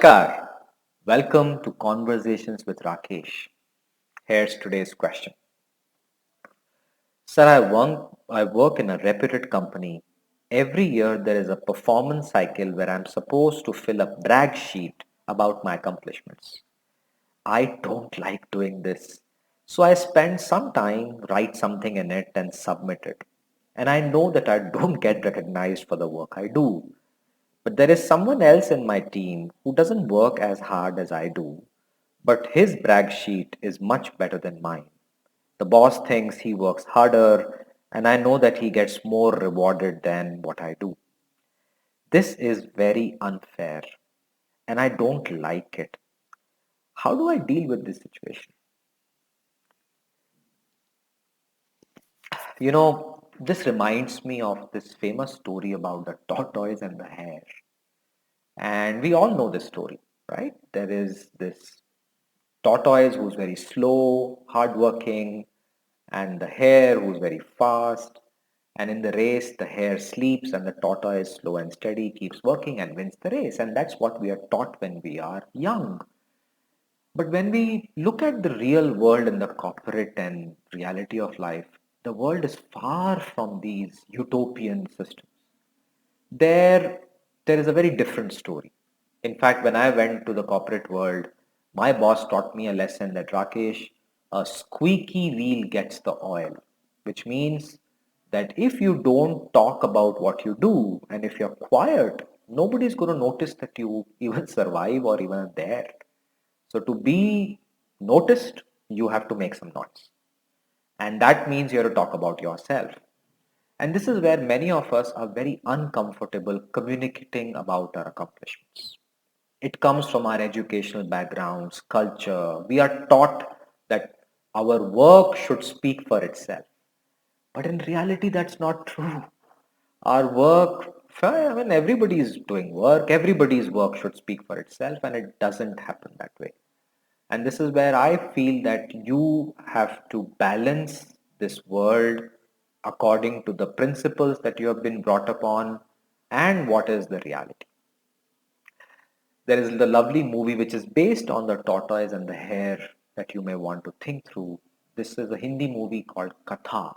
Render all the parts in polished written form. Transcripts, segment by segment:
Namaskar. Welcome to Conversations with Rakesh. Here's today's question. Sir, I work in a reputed company. Every year there is a performance cycle where I'm supposed to fill a brag sheet about my accomplishments. I don't like doing this. So I spend some time, write something in it, and submit it. And I know that I don't get recognized for the work I do. But there is someone else in my team who doesn't work as hard as I do, but his brag sheet is much better than mine. The boss thinks he works harder, and I know that he gets more rewarded than what I do. This is very unfair, and I don't like it. How do I deal with this situation? This reminds me of this famous story about the tortoise and the hare. And we all know this story, right? There is this tortoise who's very slow, hardworking, and the hare who's very fast. And in the race, the hare sleeps and the tortoise, slow and steady, keeps working and wins the race. And that's what we are taught when we are young. But when we look at the real world and the corporate and reality of life, the world is far from these utopian systems. There, there is a very different story. In fact, when I went to the corporate world, my boss taught me a lesson that Rakesh, a squeaky wheel gets the oil, which means that if you don't talk about what you do and if you're quiet, nobody's going to notice that you even survive or even are there. So to be noticed, you have to make some noise. And that means you have to talk about yourself. And this is where many of us are very uncomfortable communicating about our accomplishments. It comes from our educational backgrounds, culture. We are taught that our work should speak for itself. But in reality, that's not true. Our work, I mean, everybody is doing work, everybody's work should speak for itself, and it doesn't happen that way. And this is where I feel that you have to balance this world according to the principles that you have been brought upon and what is the reality. There is the lovely movie which is based on the tortoise and the hare that you may want to think through. This is a Hindi movie called Katha.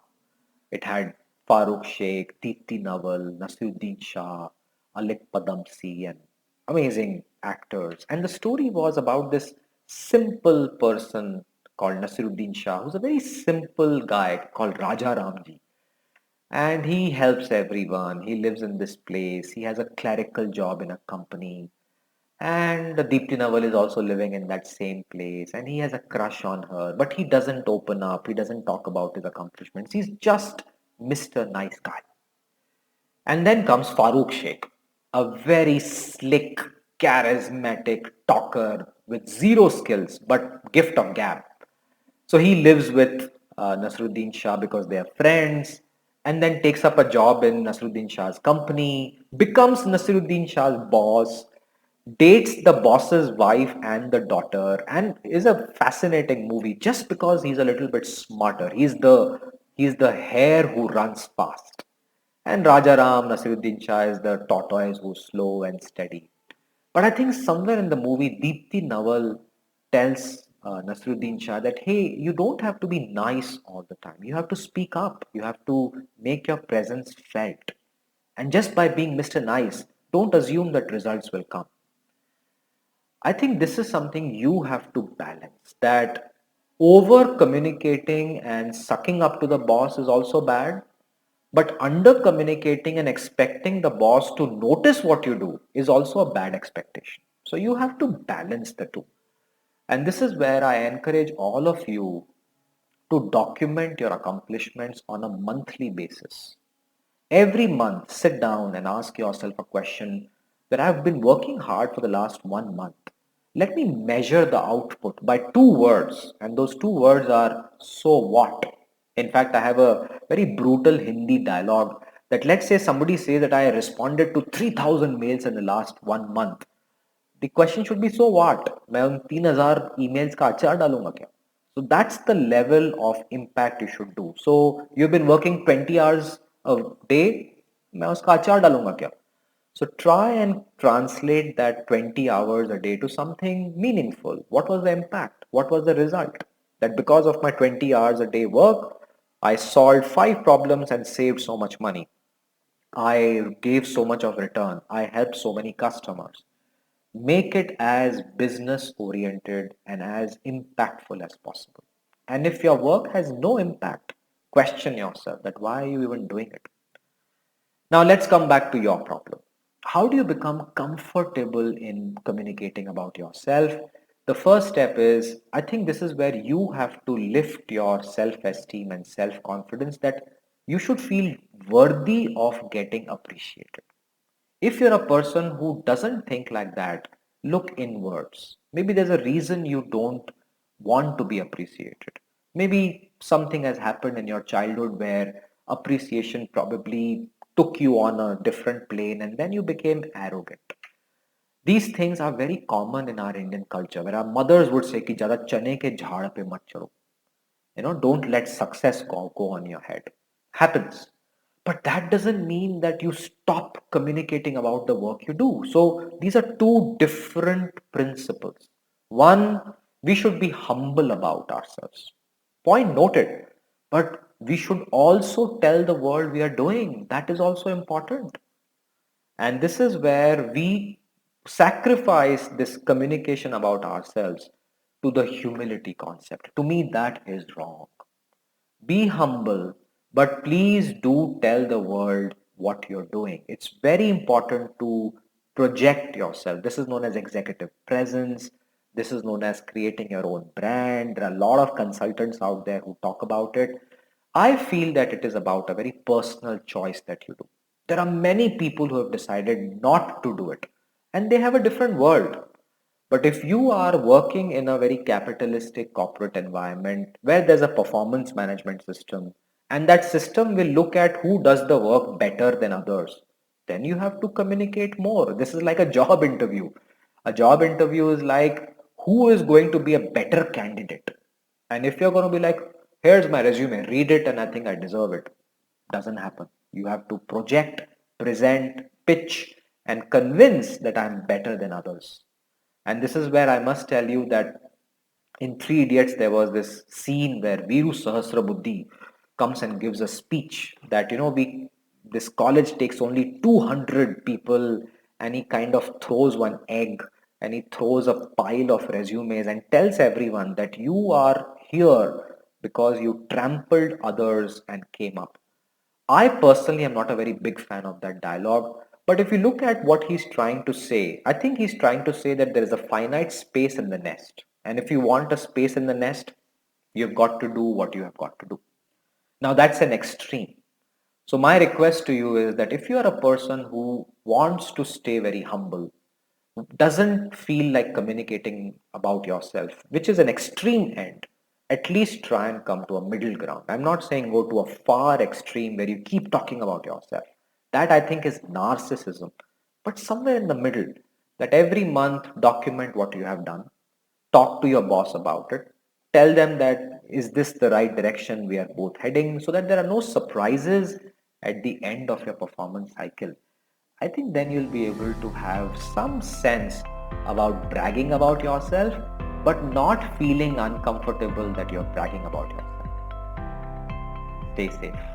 It had Farooq Sheikh, Deepti Nawal, Nasiruddin Shah, Alik Padamsi, and amazing actors. And the story was about this simple person called Nasiruddin Shah, who's a very simple guy called Raja Ramji. And he helps everyone. He lives in this place. He has a clerical job in a company. And Deepti Nawal is also living in that same place. And he has a crush on her. But he doesn't open up. He doesn't talk about his accomplishments. He's just Mr. Nice Guy. And then comes Farooq Sheikh, a very slick, charismatic talker with zero skills but gift of gab. So he lives with Nasruddin Shah because they are friends, and then takes up a job in Nasruddin Shah's company, becomes Nasruddin Shah's boss, dates the boss's wife and the daughter, and is a fascinating movie just because he's a little bit smarter. He's the hare who runs fast. And Rajaram Nasiruddin Shah is the tortoise who's slow and steady. But I think somewhere in the movie, Deepti Nawal tells Nasruddin Shah that, hey, you don't have to be nice all the time. You have to speak up. You have to make your presence felt. And just by being Mr. Nice, don't assume that results will come. I think this is something you have to balance. That over communicating and sucking up to the boss is also bad, but under communicating and expecting the boss to notice what you do is also a bad expectation. So you have to balance the two. And this is where I encourage all of you to document your accomplishments on a monthly basis. Every month, sit down and ask yourself a question that I've been working hard for the last 1 month. Let me measure the output by two words, and those two words are so what. In fact, I have a very brutal Hindi dialogue that let's say somebody says that I responded to 3,000 mails in the last 1 month. The question should be so what? मैं उन 3,000 emails का अचार डालूंगा क्या? So that's the level of impact you should do. So you've been working 20 hours a day, मैं उसका अचार डालूंगा क्या? So try and translate that 20 hours a day to something meaningful. What was the impact? What was the result? That because of my 20 hours a day work, I solved 5 problems and saved so much money. I gave so much of return. I helped so many customers. Make it as business oriented and as impactful as possible. And if your work has no impact, question yourself that why are you even doing it? Now let's come back to your problem. How do you become comfortable in communicating about yourself? The first step is, I think this is where you have to lift your self-esteem and self-confidence that you should feel worthy of getting appreciated. If you're a person who doesn't think like that, look inwards. Maybe there's a reason you don't want to be appreciated. Maybe something has happened in your childhood where appreciation probably took you on a different plane and then you became arrogant. These things are very common in our Indian culture where our mothers would say कि ज़्यादा चने के झाड़ पे मत चढ़ो. Don't let success go on your head. Happens. But that doesn't mean that you stop communicating about the work you do. So these are two different principles. One, we should be humble about ourselves. Point noted. But we should also tell the world we are doing. That is also important. And this is where we sacrifice this communication about ourselves to the humility concept. To me, that is wrong. Be humble, but please do tell the world what you're doing. It's very important to project yourself. This is known as executive presence. This is known as creating your own brand. There are a lot of consultants out there who talk about it. I feel that it is about a very personal choice that you do. There are many people who have decided not to do it, and they have a different world. But if you are working in a very capitalistic corporate environment where there's a performance management system and that system will look at who does the work better than others, then you have to communicate more. This is like a job interview. A job interview is like who is going to be a better candidate. And if you're going to be like, here's my resume, read it and I think I deserve it, doesn't happen. You have to project, present, pitch, and convince that I'm better than others. And this is where I must tell you that in Three Idiots, there was this scene where Viru Sahasrabuddhi comes and gives a speech that, this college takes only 200 people and he kind of throws one egg and he throws a pile of resumes and tells everyone that you are here because you trampled others and came up. I personally am not a very big fan of that dialogue. But if you look at what he's trying to say, I think he's trying to say that there is a finite space in the nest. And if you want a space in the nest, you've got to do what you have got to do. Now, that's an extreme. So, my request to you is that if you are a person who wants to stay very humble, doesn't feel like communicating about yourself, which is an extreme end, at least try and come to a middle ground. I'm not saying go to a far extreme where you keep talking about yourself. That I think is narcissism. But somewhere in the middle, that every month document what you have done, talk to your boss about it, tell them that is this the right direction we are both heading so that there are no surprises at the end of your performance cycle. I think then you'll be able to have some sense about bragging about yourself, but not feeling uncomfortable that you're bragging about yourself. Stay safe.